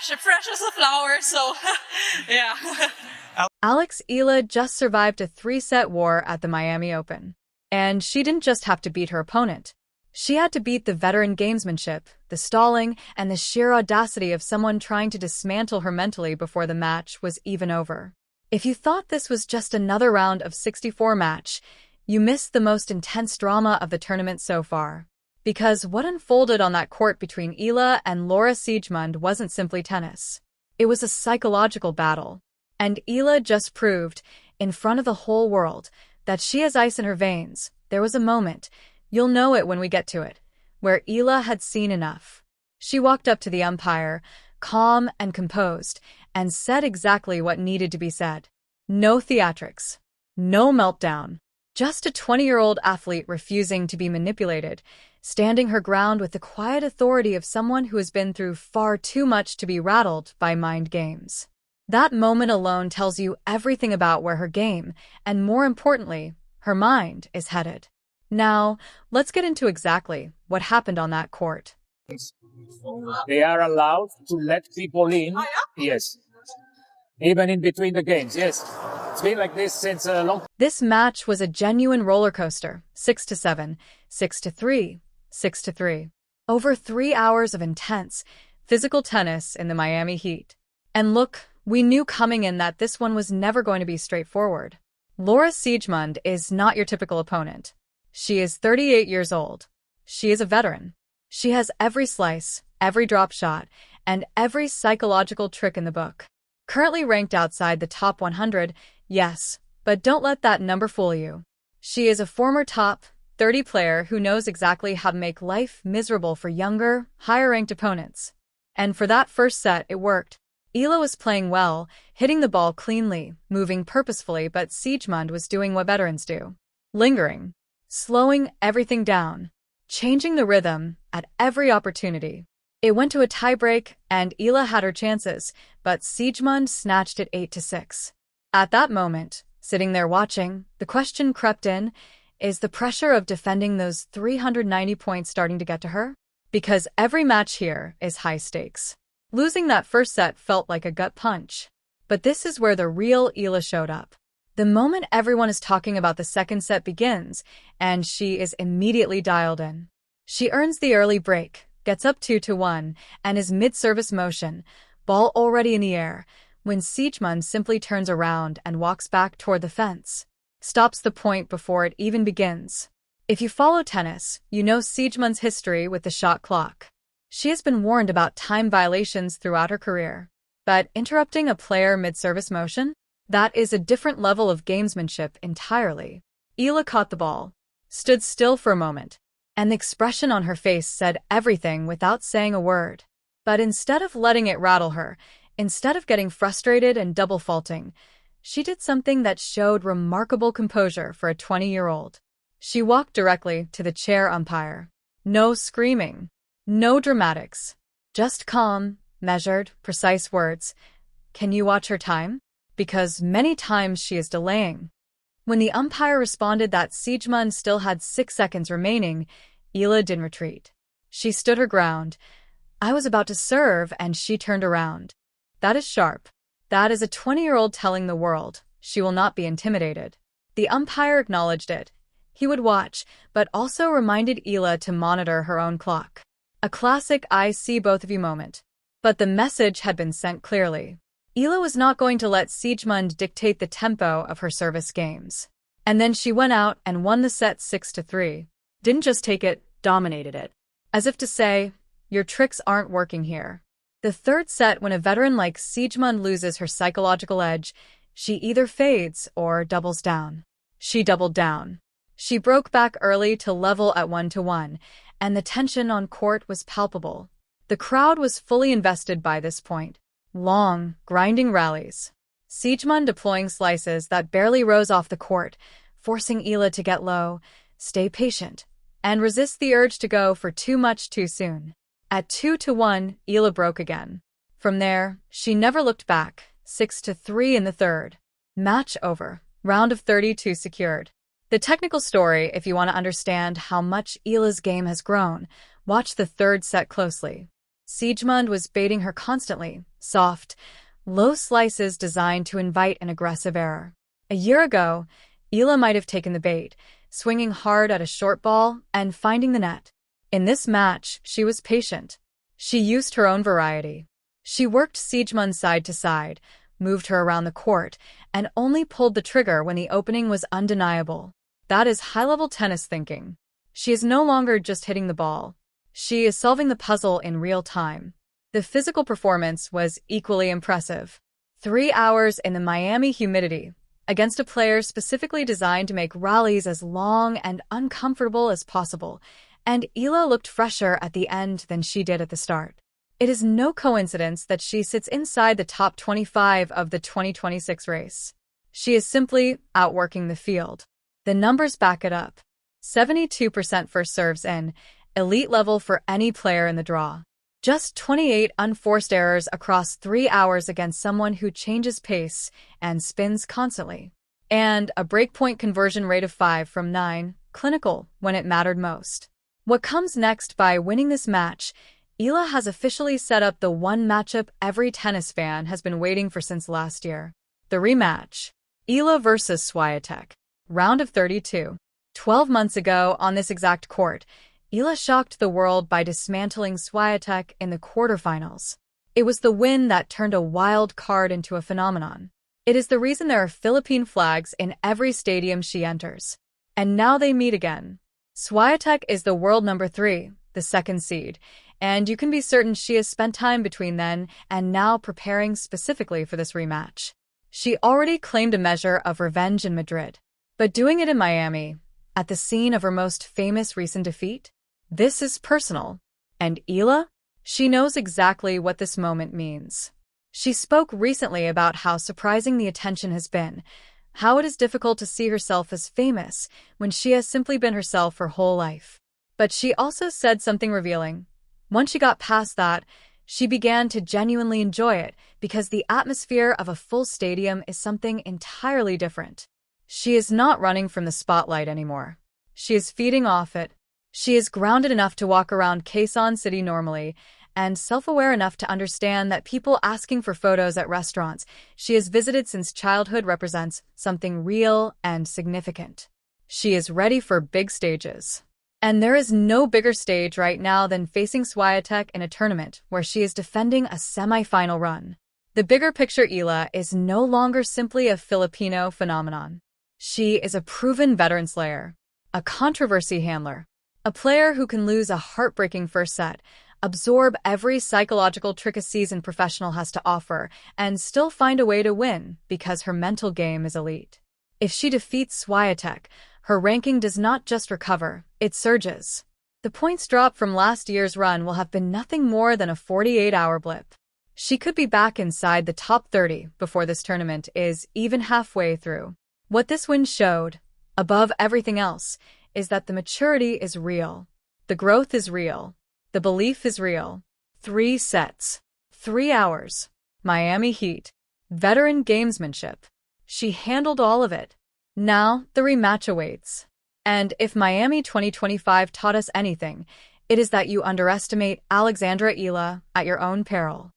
fresh as a flower, so yeah. Alex Eala just survived a 3-set war at the Miami Open. And she didn't just have to beat her opponent. She had to beat the veteran gamesmanship, the stalling, and the sheer audacity of someone trying to dismantle her mentally before the match was even over. If you thought this was just another round of 64 match, you missed the most intense drama of the tournament so far. Because what unfolded on that court between Eala and Laura Siegemund wasn't simply tennis. It was a psychological battle. And Eala just proved, in front of the whole world, that she has ice in her veins. There was a moment, you'll know it when we get to it, where Eala had seen enough. She walked up to the umpire, calm and composed, and said exactly what needed to be said. No theatrics. No meltdown. Just a 20-year-old athlete refusing to be manipulated, standing her ground with the quiet authority of someone who has been through far too much to be rattled by mind games. That moment alone tells you everything about where her game, and more importantly, her mind, is headed. Now, let's get into exactly what happened on that court. They are allowed to let people in, yes. Even in between the games, yes. It's been like this since a long time. This match was a genuine roller coaster. 6-7, 6-3, 6-3. Over 3 hours of intense, physical tennis in the Miami heat. And look, we knew coming in that this one was never going to be straightforward. Laura Siegemund is not your typical opponent. She is 38 years old. She is a veteran. She has every slice, every drop shot, and every psychological trick in the book. Currently ranked outside the top 100, yes, but don't let that number fool you. She is a former top 30 player who knows exactly how to make life miserable for younger, higher-ranked opponents. And for that first set, it worked. Eala was playing well, hitting the ball cleanly, moving purposefully, but Siegemund was doing what veterans do. Lingering. Slowing everything down. Changing the rhythm at every opportunity. It went to a tiebreak, and Eala had her chances, but Siegemund snatched it 8-6. At that moment, sitting there watching, the question crept in, is the pressure of defending those 390 points starting to get to her? Because every match here is high stakes. Losing that first set felt like a gut punch. But this is where the real Eala showed up. The moment everyone is talking about the second set begins, and she is immediately dialed in. She earns the early break, gets up 2-1, and is mid-service motion, ball already in the air, when Siegemund simply turns around and walks back toward the fence. Stops the point before it even begins. If you follow tennis, you know Siegemund's history with the shot clock. She has been warned about time violations throughout her career. But interrupting a player mid-service motion? That is a different level of gamesmanship entirely. Eala caught the ball, stood still for a moment, and the expression on her face said everything without saying a word. But instead of letting it rattle her, instead of getting frustrated and double faulting, she did something that showed remarkable composure for a 20-year-old. She walked directly to the chair umpire. No screaming. No dramatics. Just calm, measured, precise words. Can you watch her time? Because many times she is delaying. When the umpire responded that Siegemund still had 6 seconds remaining, Eala didn't retreat. She stood her ground. I was about to serve, and she turned around. That is sharp. That is a 20-year-old telling the world she will not be intimidated. The umpire acknowledged it. He would watch, but also reminded Eala to monitor her own clock. A classic I see both of you moment. But the message had been sent clearly. Eala was not going to let Siegemund dictate the tempo of her service games. And then she went out and won the set 6-3. Didn't just take it, dominated it. As if to say, your tricks aren't working here. The third set, when a veteran like Siegemund loses her psychological edge, she either fades or doubles down. She doubled down. She broke back early to level at 1-1, and the tension on court was palpable. The crowd was fully invested by this point. Long, grinding rallies. Siegemund deploying slices that barely rose off the court, forcing Eala to get low, stay patient, and resist the urge to go for too much too soon. At 2-1, Eala broke again. From there, she never looked back. 6-3 in the third. Match over. Round of 32 secured. The technical story, if you want to understand how much Eala's game has grown, watch the third set closely. Siegemund was baiting her constantly, soft, low slices designed to invite an aggressive error. A year ago, Eala might have taken the bait, swinging hard at a short ball and finding the net. In this match, she was patient. She used her own variety. She worked Siegemund side to side, moved her around the court, and only pulled the trigger when the opening was undeniable. That is high-level tennis thinking. She is no longer just hitting the ball. She is solving the puzzle in real time. The physical performance was equally impressive. 3 hours in the Miami humidity, against a player specifically designed to make rallies as long and uncomfortable as possible, and Eala looked fresher at the end than she did at the start. It is no coincidence that she sits inside the top 25 of the 2026 race. She is simply outworking the field. The numbers back it up. 72% first serves in, elite level for any player in the draw. Just 28 unforced errors across 3 hours against someone who changes pace and spins constantly. And a breakpoint conversion rate of 5 from 9, clinical when it mattered most. What comes next? By winning this match, Eala has officially set up the one matchup every tennis fan has been waiting for since last year. The rematch. Eala versus Swiatek. Round of 32. 12 months ago, on this exact court, Eala shocked the world by dismantling Swiatek in the quarterfinals. It was the win that turned a wild card into a phenomenon. It is the reason there are Philippine flags in every stadium she enters. And now they meet again. Swiatek is the world number 3, the second seed, and you can be certain she has spent time between then and now preparing specifically for this rematch. She already claimed a measure of revenge in Madrid, but doing it in Miami, at the scene of her most famous recent defeat? This is personal. And Eala? She knows exactly what this moment means. She spoke recently about how surprising the attention has been, how it is difficult to see herself as famous when she has simply been herself her whole life. But she also said something revealing. Once she got past that, she began to genuinely enjoy it because the atmosphere of a full stadium is something entirely different. She is not running from the spotlight anymore. She is feeding off it. She is grounded enough to walk around Quezon City normally, and self-aware enough to understand that people asking for photos at restaurants she has visited since childhood represents something real and significant. She is ready for big stages. And there is no bigger stage right now than facing Swiatek in a tournament where she is defending a semi-final run. The bigger picture Eala is no longer simply a Filipino phenomenon. She is a proven veteran slayer, a controversy handler, a player who can lose a heartbreaking first set, absorb every psychological trick a seasoned professional has to offer, and still find a way to win because her mental game is elite. If she defeats Swiatek, her ranking does not just recover, it surges. The points drop from last year's run will have been nothing more than a 48-hour blip. She could be back inside the top 30 before this tournament is even halfway through. What this win showed, above everything else, is that the maturity is real. The growth is real. The belief is real. 3 sets. 3 hours. Miami Heat. Veteran gamesmanship. She handled all of it. Now, the rematch awaits. And if Miami 2025 taught us anything, it is that you underestimate Alexandra Eala at your own peril.